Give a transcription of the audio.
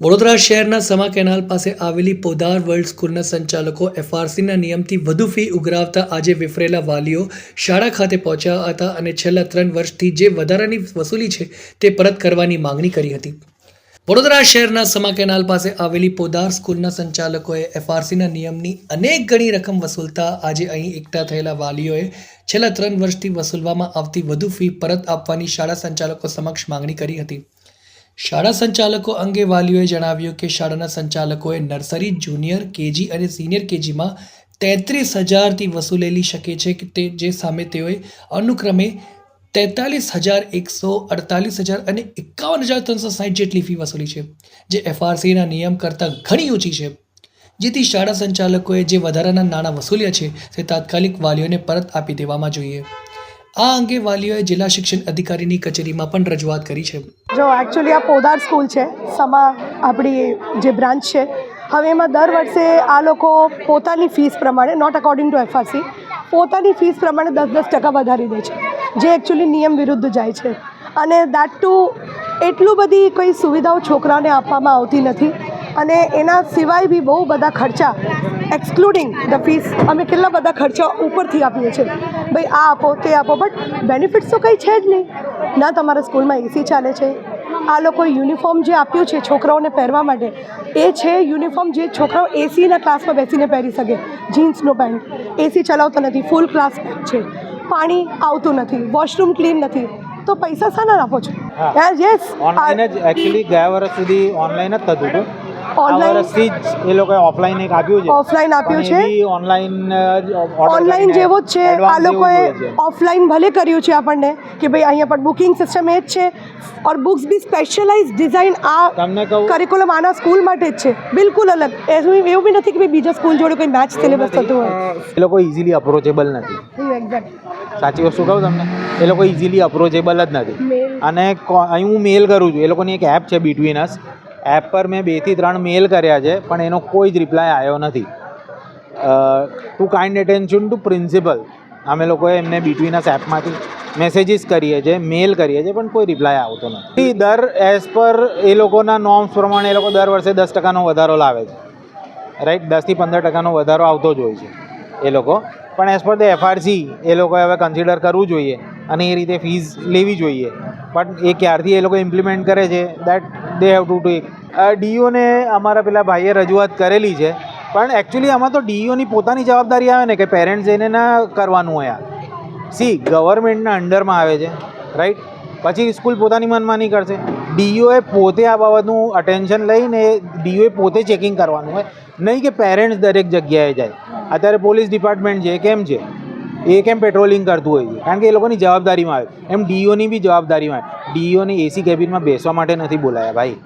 વડોદરા શહેરના સમા કેનાલ પાસે આવેલી પોદાર વર્લ્ડ સ્કૂલના સંચાલકો એફઆરસીના નિયમથી વધુ ફી ઉઘરાવતા આજે વિફરેલા વાલીઓ શાળા ખાતે પહોંચ્યા હતા અને છેલ્લા 3 વર્ષથી જે વધારાની વસૂલી છે તે પરત કરવાની માંગણી કરી હતી। વડોદરા શહેરના સમા કેનાલ પાસે આવેલી પોદાર સ્કૂલના સંચાલકોએ એફઆરસીના નિયમની અનેક ગણી રકમ વસૂલતા આજે અહીં એકઠા થયેલા વાલીઓએ છેલ્લા 3 વર્ષથી વસૂલવામાં આવતી વધુ ફી પરત આપવાની શાળા સંચાલકો સમક્ષ માંગણી કરી હતી। શાળા સંચાલકો અંગે વાલીઓએ જણાવ્યું કે શાળાના સંચાલકોએ નર્સરી, જુનિયર, કેજી અને સિનિયર કેજીમાં 33,000થી વસૂલેલી શકે છે કે તે જે સામે તેઓએ અનુક્રમે 43,100, 48,000 અને 51,360 જેટલી ફી વસૂલી છે, જે એફઆરસીના નિયમ કરતાં ઘણી ઊંચી છે। જેથી શાળા સંચાલકોએ જે વધારાના નાણાં વસૂલ્યા છે તે તાત્કાલિક વાલીઓને પરત આપી દેવામાં જોઈએ। આ અંગે વાલીઓએ જિલ્લા શિક્ષણ અધિકારીની કચેરીમાં પણ રજૂઆત કરી છે। જો એકચ્યુઅલી આ પોદાર સ્કૂલ છે, સમા આપણી જે બ્રાન્ચ છે, હવે એમાં દર વર્ષે આ લોકો પોતાની ફીસ પ્રમાણે, નોટ અકોર્ડિંગ ટુ એફઆરસી, પોતાની ફીસ પ્રમાણે 10% વધારી દે છે, જે એકચ્યુઅલી નિયમ વિરુદ્ધ જાય છે। અને દેટ ટુ એટલું બધી કોઈ સુવિધાઓ છોકરાઓને આપવામાં આવતી નથી અને એના સિવાય બી બહુ બધા ખર્ચા એક્સક્લુડિંગ ધ ફીસ અમે કેટલા બધા ખર્ચા ઉપરથી આપીએ છીએ। ભાઈ આ આપો તે આપો, બટ બેનિફિટ્સ તો કંઈ છે જ નહીં। ના તમારા સ્કૂલમાં એસી ચાલે છે, આ લોકોએ યુનિફોર્મ જે આપ્યું છે છોકરાઓને પહેરવા માટે એ છે યુનિફોર્મ જે છોકરાઓ એસીના ક્લાસમાં બેસીને પહેરી શકે, જીન્સનો પેન્ટ, એસી ચલાવતો નથી, ફૂલ ક્લાસ છે, પાણી આવતું નથી, વોશરૂમ ક્લીન નથી, તો પૈસા શાના આપો છો? યસ, ઓનલાઈન જ એકચ્યુઅલી ગયા વર્ષ સુધી ઓનલાઈન જ થતું હતું, ઓનલાઈન વર્ષથી જ એ લોકોએ ઓફલાઈન એક આપ્યું છે, ઓફલાઈન આપ્યું છે, ઓનલાઈન જેવો જ છે। આ લોકોએ ઓફલાઈન ભલે કર્યું છે આપણને કે ભાઈ અહીંયા પણ બુકિંગ સિસ્ટમ એ જ છે ઓર બુક્સ બી સ્પેશિયલાઇઝ ડિઝાઇન આ તમને કહું કરિક્યુલમ આના સ્કૂલ માટે જ છે, બિલકુલ અલગ। એવું બી નથી કે ભાઈ બીજા સ્કૂલ જોડે કોઈ મેચ સિલેબસ થતું હોય। એ લોકો ઇઝીલી અપ્રોચેબલ નથી, એક્ઝેક્ટ સાચી વસ્તુ કહું તમને, એ લોકો ઇઝીલી અપ્રોચેબલ જ નથી। અને અહીં હું મેલ કરું છું, એ લોકોની એક એપ છે બિટવીન અસ, એપ પર મેં 2 થી 3 મેલ કર્યા છે પણ એનો કોઈ જ રિપ્લાય આવ્યો નથી। To kind attention to principal અમે લોકોએ એમને બિટવીન અસ એપમાંથી મેસેજીસ કરીએ છીએ, મેલ કરીએ છીએ, પણ કોઈ રિપ્લાય આવતો નથી। એઝ પર એ લોકોના નોર્મ્સ પ્રમાણે એ લોકો દર વર્ષે 10% વધારો લાવે છે, રાઈટ, 10 થી 15% વધારો આવતો જ હોય છે એ લોકો, પણ એઝ પર ધ એફઆરસી એ લોકોએ હવે કન્સિડર કરવું જોઈએ અને એ રીતે ફીસ લેવી જોઈએ, પણ એ ક્યારથી એ લોકો ઇમ્પ્લિમેન્ટ કરે છે that they have to take. ડીઓને અમારા પેલા ભાઈએ રજૂઆત કરેલી છે, પણ એકચ્યુઅલી આમાં તો ડીઓની પોતાની જવાબદારી આવે ને કે પેરેન્ટ્સ એને ના કરવાનું હોય। સી ગવર્મેન્ટના અંડરમાં આવે છે, રાઈટ, પછી સ્કૂલ પોતાની મનમાની કરશે, ડીઓએ પોતે આ બાબતનું અટેન્શન લઈને ડીઓએ પોતે ચેકિંગ કરવાનું હોય, નહીં કે પેરેન્ટ્સ દરેક જગ્યાએ જાય। અત્યારે પોલીસ ડિપાર્ટમેન્ટ છે, કેમ છે એ કેમ પેટ્રોલિંગ કરતું હોય છે? કારણ કે એ લોકોની જવાબદારીમાં આવે, એમ ડીઓની બી જવાબદારીમાં આવે। ડીઓની એસી કેબિનમાં બેસવા માટે નથી બોલાયા ભાઈ।